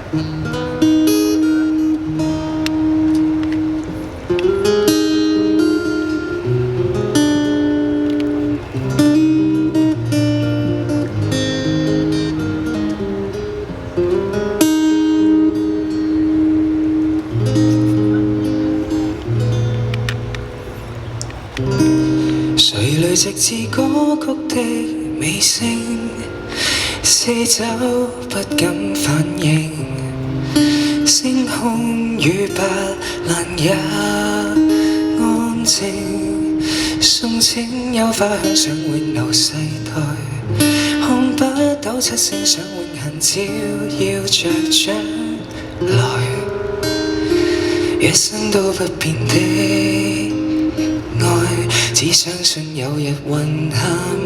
誰累積至歌曲的尾聲，四周不敢反應，星空與白蘭也安靜，送情有花香想永留世代，看不到七星想永恆照耀着將來，一生都不變的愛，只相信有日雲下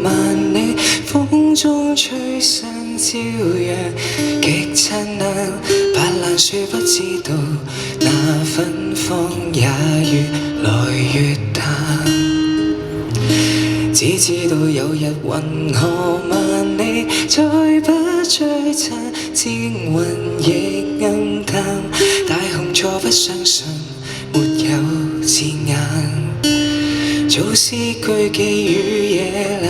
萬里，風中吹散朝陽極燦爛，白蘭樹不知道那芬芳也越來越淡，只知道有日雲河萬里，再不璀璨，戰雲亦暗淡，大雄錯不相信沒有字眼，做詩句寄予野蘭，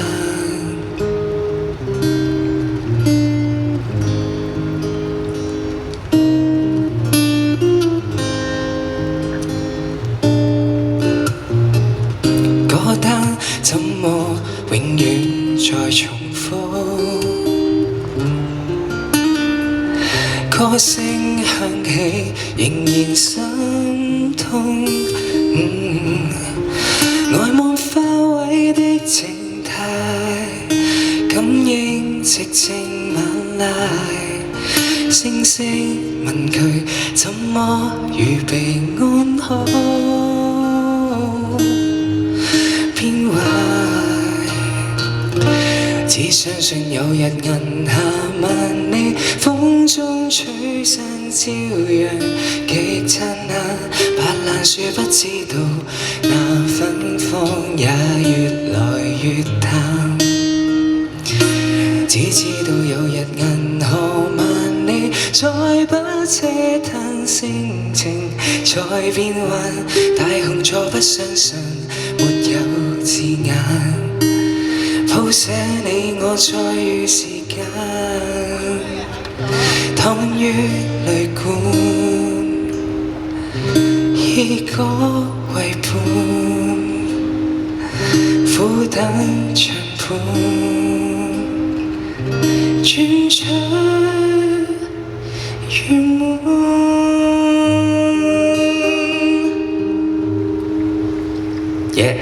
歌單怎麼永遠在重複，歌聲響起仍然心痛，呆望花萎的靜態，感應寂靜晚籟，星星問佢怎麼預備安好，變壞，只相信有日銀下萬里，風中吹散朝陽極燦爛，白蘭樹不知道那芬芳也越來越淡，只知道有日銀河萬里，再不嗟嘆性情再變幻，大雄錯不相信沒有字眼，譜寫你我再遇時間，躺於淚罐，以歌為伴，苦等長盤，轉出圓滿。Yeah.